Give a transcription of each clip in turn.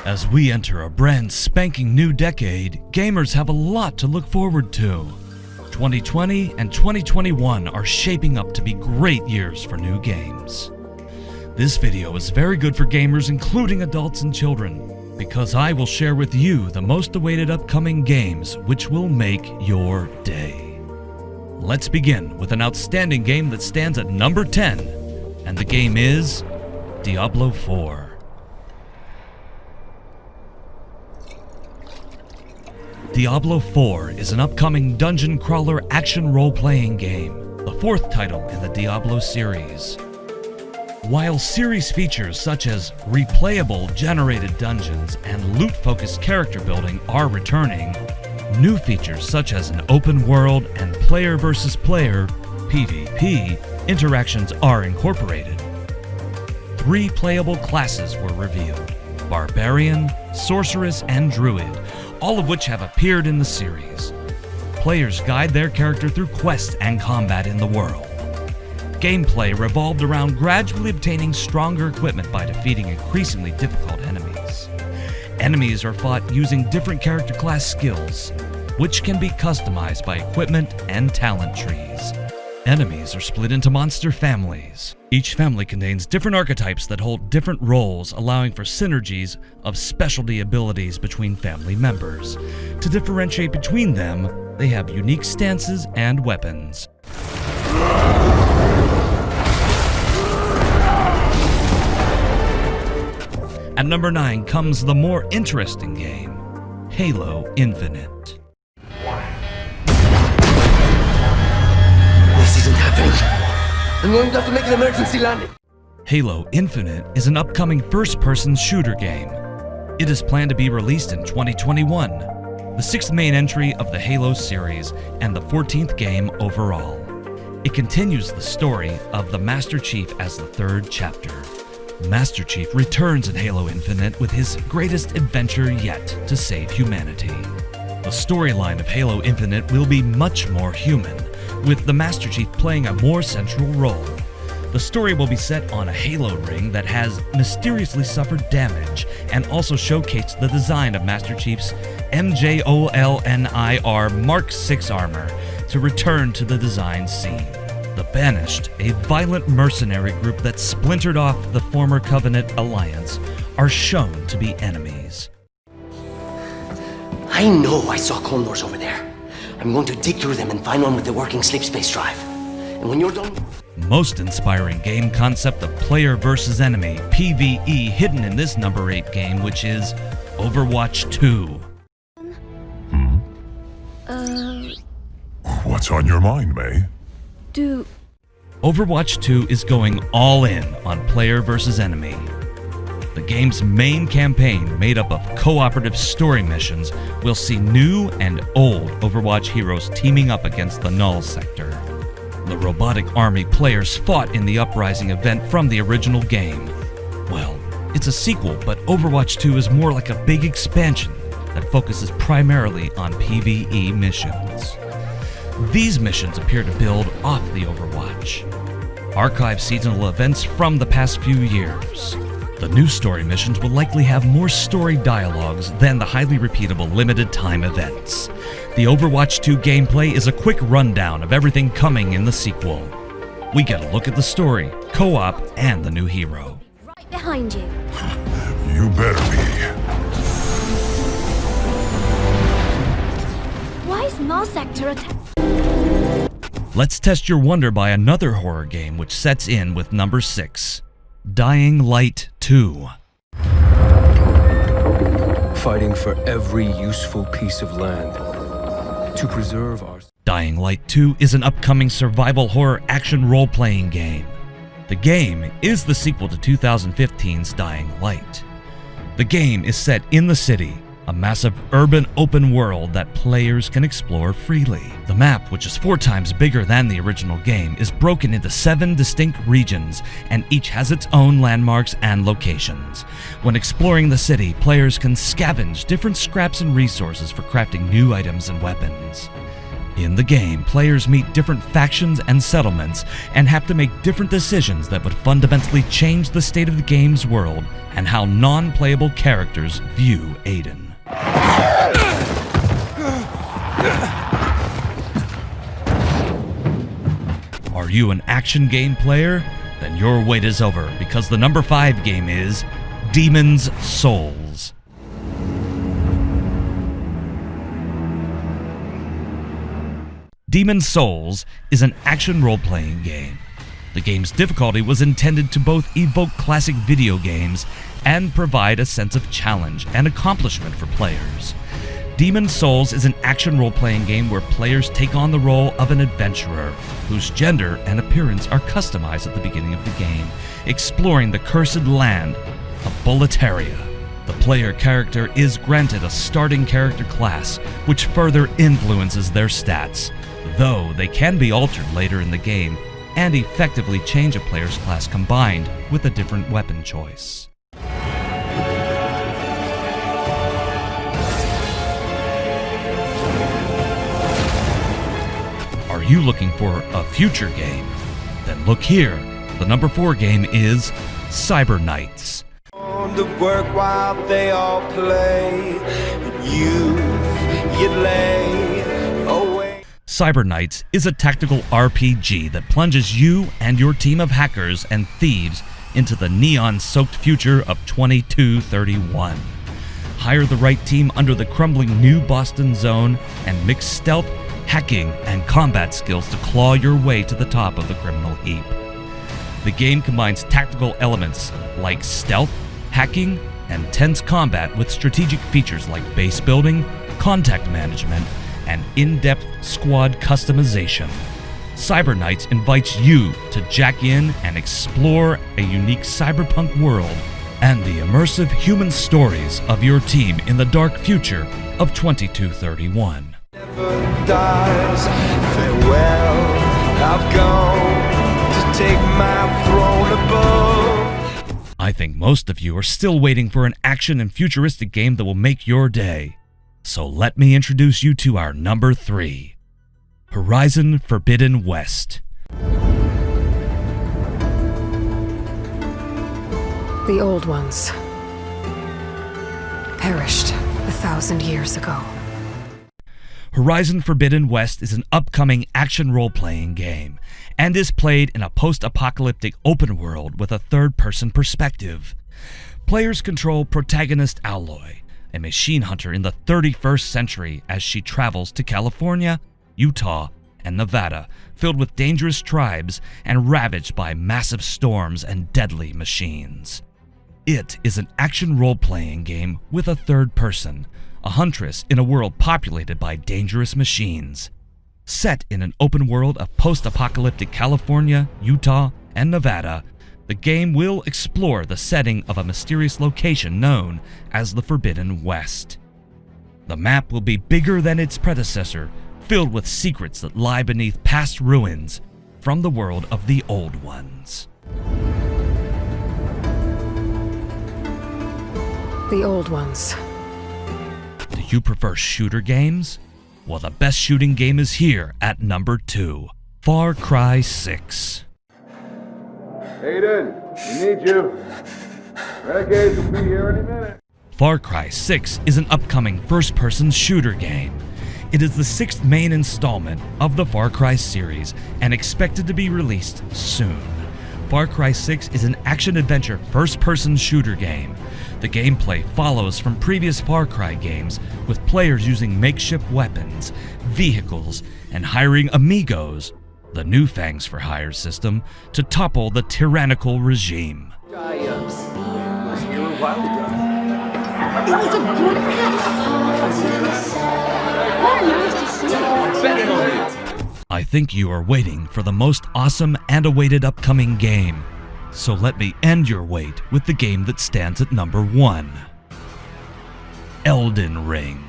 As we enter a brand spanking new decade, gamers have a lot to look forward to. 2020 and 2021 are shaping up to be great years for new games. This video is very good for gamers, including adults and children, because I will share with you the most awaited upcoming games which will make your day. Let's begin with an outstanding game that stands at number 10, and the game is Diablo IV. Diablo IV is an upcoming dungeon crawler action role-playing game, the fourth title in the Diablo series. While series features such as replayable generated dungeons and loot-focused character building are returning, new features such as an open world and player versus player (PvP) interactions are incorporated. 3 playable classes were revealed: Barbarian, Sorceress, and Druid, all of which have appeared in the series. Players guide their character through quests and combat in the world. Gameplay revolved around gradually obtaining stronger equipment by defeating increasingly difficult enemies. Enemies are fought using different character class skills, which can be customized by equipment and talent trees. Enemies are split into monster families. Each family contains different archetypes that hold different roles, allowing for synergies of specialty abilities between family members. To differentiate between them, they have unique stances and weapons. At number 9 comes the more interesting game, Halo Infinite. This isn't happening. I'm going to have to make an emergency landing. Halo Infinite is an upcoming first-person shooter game. It is planned to be released in 2021, the 6th main entry of the Halo series and the 14th game overall. It continues the story of the Master Chief as the 3rd chapter. Master Chief returns in Halo Infinite with his greatest adventure yet to save humanity. The storyline of Halo Infinite will be much more human, with the Master Chief playing a more central role. The story will be set on a Halo ring that has mysteriously suffered damage, and also showcase the design of Master Chief's MJOLNIR Mark VI armor to return to the design scene. The Banished, a violent mercenary group that splintered off the former Covenant alliance, are shown to be enemies. I know I saw condors over there. I'm going to dig through them and find one with the working sleep space drive. And when you're done... Most inspiring game concept of player versus enemy, PvE, hidden in this number 8 game, which is Overwatch 2. What's on your mind, May? Overwatch 2 is going all in on player versus enemy. The game's main campaign, made up of cooperative story missions, will see new and old Overwatch heroes teaming up against the Null Sector. The robotic army players fought in the Uprising event from the original game. Well, it's a sequel, but Overwatch 2 is more like a big expansion that focuses primarily on PvE missions. These missions appear to build off the Overwatch. Archive seasonal events from the past few years. The new story missions will likely have more story dialogues than the highly repeatable limited time events. The Overwatch 2 gameplay is a quick rundown of everything coming in the sequel. We get a look at the story, co-op, and the new hero. Right behind you. You better be. Why is Null Sector attack? Let's test your wonder by another horror game which sets in with number 6, Dying Light 2. Fighting for every useful piece of land to preserve our... Dying Light 2 is an upcoming survival horror action role-playing game. The game is the sequel to 2015's Dying Light. The game is set in the city, a massive urban open world that players can explore freely. The map, which is 4 times bigger than the original game, is broken into 7 distinct regions, and each has its own landmarks and locations. When exploring the city, players can scavenge different scraps and resources for crafting new items and weapons. In the game, players meet different factions and settlements and have to make different decisions that would fundamentally change the state of the game's world and how non-playable characters view Aiden. Are you an action game player? Then your wait is over, because the number 5 game is Demon's Souls. Demon's Souls is an action role-playing game. The game's difficulty was intended to both evoke classic video games and provide a sense of challenge and accomplishment for players. Demon's Souls is an action role-playing game where players take on the role of an adventurer, whose gender and appearance are customized at the beginning of the game, exploring the cursed land of Boletaria. The player character is granted a starting character class, which further influences their stats, though they can be altered later in the game and effectively change a player's class combined with a different weapon choice. Are you looking for a future game? Then look here. The number 4 game is Cyber Knights. To work while they all play, and you'd lay away. Cyber Knights is a tactical RPG that plunges you and your team of hackers and thieves into the neon-soaked future of 2231. Hire the right team under the crumbling New Boston Zone and mix stealth, hacking, and combat skills to claw your way to the top of the criminal heap. The game combines tactical elements like stealth, hacking, and tense combat with strategic features like base building, contact management, and in-depth squad customization. Cyber Knights invites you to jack in and explore a unique cyberpunk world and the immersive human stories of your team in the dark future of 2231. Never dies. Farewell, I've gone to take my throne above. I think most of you are still waiting for an action and futuristic game that will make your day. So let me introduce you to our number 3, Horizon Forbidden West. The old ones perished 1,000 years ago. Horizon Forbidden West is an upcoming action role-playing game and is played in a post-apocalyptic open world with a third-person perspective. Players control protagonist Alloy, a machine hunter in the 31st century, as she travels to California, Utah, and Nevada, filled with dangerous tribes and ravaged by massive storms and deadly machines. It is an action role-playing game with a third person, a huntress in a world populated by dangerous machines. Set in an open world of post-apocalyptic California, Utah, and Nevada, the game will explore the setting of a mysterious location known as the Forbidden West. The map will be bigger than its predecessor, filled with secrets that lie beneath past ruins from the world of the old ones. The old ones. Do you prefer shooter games? Well, the best shooting game is here at number 2, Far Cry 6. Aiden, we need you. Renegades will be here any minute. Far Cry 6 is an upcoming first-person shooter game. It is the 6th main installment of the Far Cry series and expected to be released soon. Far Cry 6 is an action-adventure first-person shooter game. The gameplay follows from previous Far Cry games, with players using makeshift weapons, vehicles, and hiring amigos, the new Fangs for Hire system, to topple the tyrannical regime. I think you are waiting for the most awesome and awaited upcoming game. So let me end your wait with the game that stands at number 1, Elden Ring.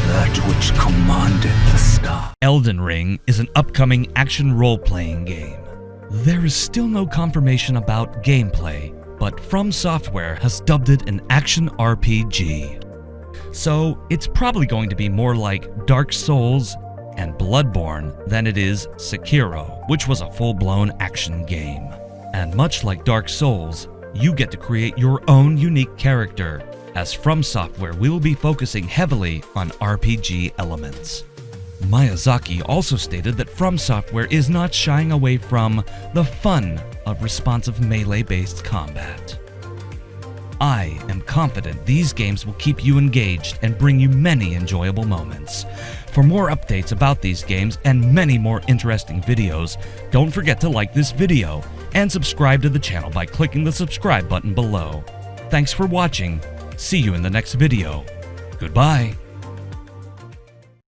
That which commanded the star. Elden Ring is an upcoming action role-playing game. There is still no confirmation about gameplay, but From Software has dubbed it an action RPG. So it's probably going to be more like Dark Souls and Bloodborne than it is Sekiro, which was a full-blown action game. And much like Dark Souls, you get to create your own unique character. As From Software, we will be focusing heavily on RPG elements. Miyazaki also stated that From Software is not shying away from the fun of responsive melee-based combat. I am confident these games will keep you engaged and bring you many enjoyable moments. For more updates about these games and many more interesting videos, don't forget to like this video and subscribe to the channel by clicking the subscribe button below. Thanks for watching. See you in the next video. Goodbye.